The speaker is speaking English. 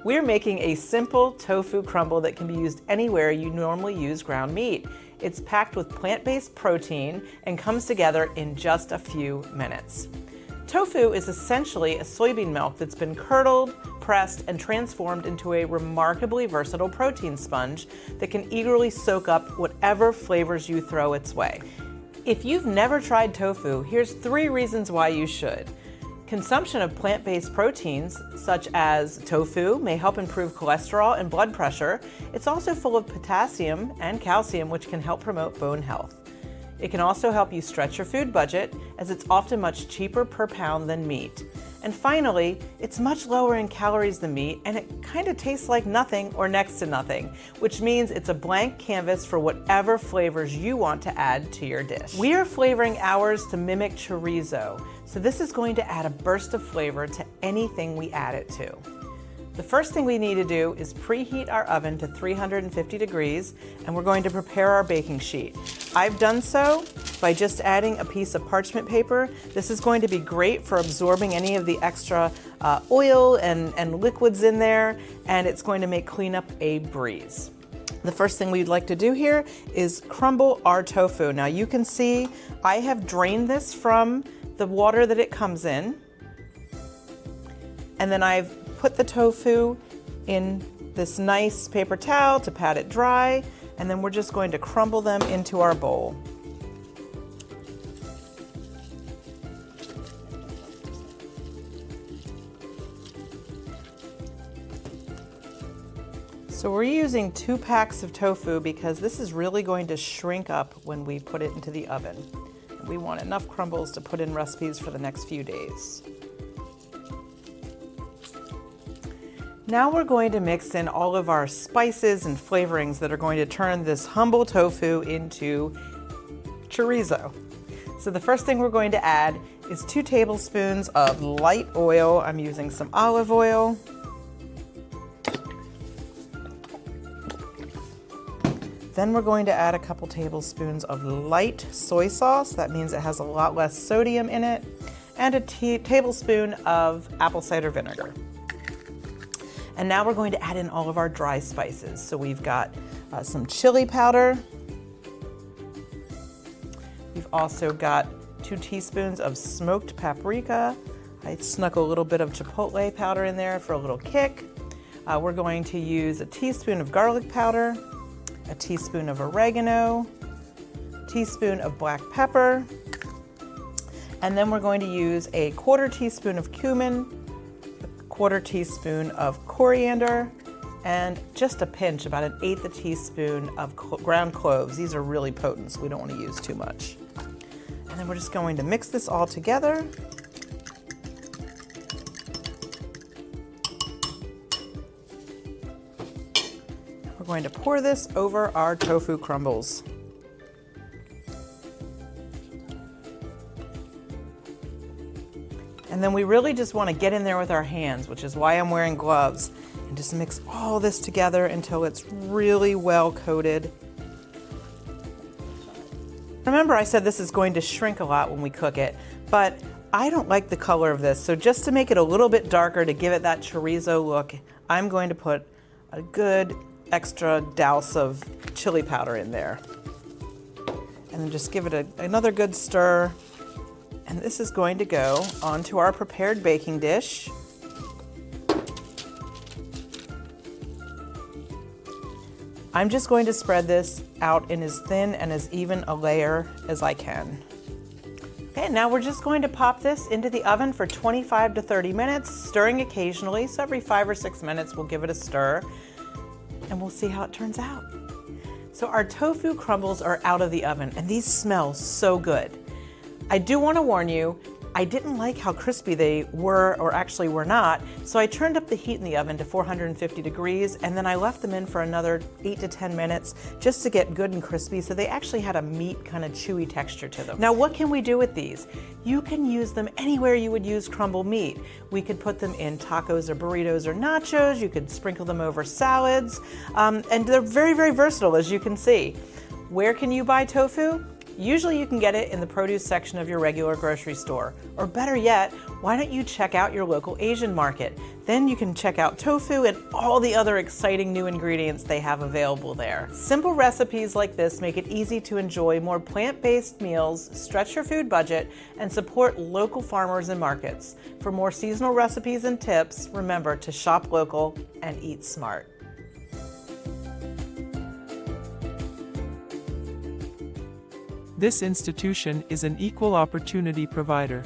We're making a simple tofu crumble that can be used anywhere you normally use ground meat. It's packed with plant-based protein and comes together in just a few minutes. Tofu is essentially a soybean milk that's been curdled, pressed, and transformed into a remarkably versatile protein sponge that can eagerly soak up whatever flavors you throw its way. If you've never tried tofu, here's 3 reasons why you should. Consumption of plant-based proteins, such as tofu, may help improve cholesterol and blood pressure. It's also full of potassium and calcium, which can help promote bone health. It can also help you stretch your food budget, as it's often much cheaper per pound than meat. And finally, it's much lower in calories than meat, and it kind of tastes like nothing or next to nothing, which means it's a blank canvas for whatever flavors you want to add to your dish. We are flavoring ours to mimic chorizo, so this is going to add a burst of flavor to anything we add it to. The first thing we need to do is preheat our oven to 350 degrees, and we're going to prepare our baking sheet. I've done so by just adding a piece of parchment paper. This is going to be great for absorbing any of the extra oil and liquids in there, and it's going to make cleanup a breeze. The first thing we'd like to do here is crumble our tofu. Now you can see I have drained this from the water that it comes in, and then I've put the tofu in this nice paper towel to pat it dry, and then we're just going to crumble them into our bowl. So we're using 2 packs of tofu because this is really going to shrink up when we put it into the oven. We want enough crumbles to put in recipes for the next few days. Now we're going to mix in all of our spices and flavorings that are going to turn this humble tofu into chorizo. So the first thing we're going to add is 2 tablespoons of light oil. I'm using some olive oil. Then we're going to add a couple tablespoons of light soy sauce. That means it has a lot less sodium in it. And a tablespoon of apple cider vinegar. And now we're going to add in all of our dry spices. So we've got some chili powder. We've also got 2 teaspoons of smoked paprika. I snuck a little bit of chipotle powder in there for a little kick. We're going to use a teaspoon of garlic powder, a teaspoon of oregano, a teaspoon of black pepper, and then we're going to use a 1/4 teaspoon of cumin, 1/4 teaspoon of coriander, and just a pinch, about 1/8 teaspoon of ground cloves. These are really potent, so we don't want to use too much. And then we're just going to mix this all together. We're going to pour this over our tofu crumbles. And then we really just want to get in there with our hands, which is why I'm wearing gloves, and just mix all this together until it's really well coated. Remember, I said this is going to shrink a lot when we cook it, but I don't like the color of this, so just to make it a little bit darker, to give it that chorizo look, I'm going to put a good extra douse of chili powder in there. And then just give it another good stir. And this is going to go onto our prepared baking dish. I'm just going to spread this out in as thin and as even a layer as I can. Okay, now we're just going to pop this into the oven for 25 to 30 minutes, stirring occasionally. So every 5 or 6 minutes, we'll give it a stir, and we'll see how it turns out. So our tofu crumbles are out of the oven, and these smell so good. I do want to warn you, I didn't like how crispy they were, or actually were not, so I turned up the heat in the oven to 450 degrees, and then I left them in for another 8 to 10 minutes just to get good and crispy, so they actually had a meat kind of chewy texture to them. Now, what can we do with these? You can use them anywhere you would use crumble meat. We could put them in tacos or burritos or nachos. You could sprinkle them over salads, and they're very, very versatile, as you can see. Where can you buy tofu? Usually you can get it in the produce section of your regular grocery store. Or better yet, why don't you check out your local Asian market? Then you can check out tofu and all the other exciting new ingredients they have available there. Simple recipes like this make it easy to enjoy more plant-based meals, stretch your food budget, and support local farmers and markets. For more seasonal recipes and tips, remember to shop local and eat smart. This institution is an equal opportunity provider.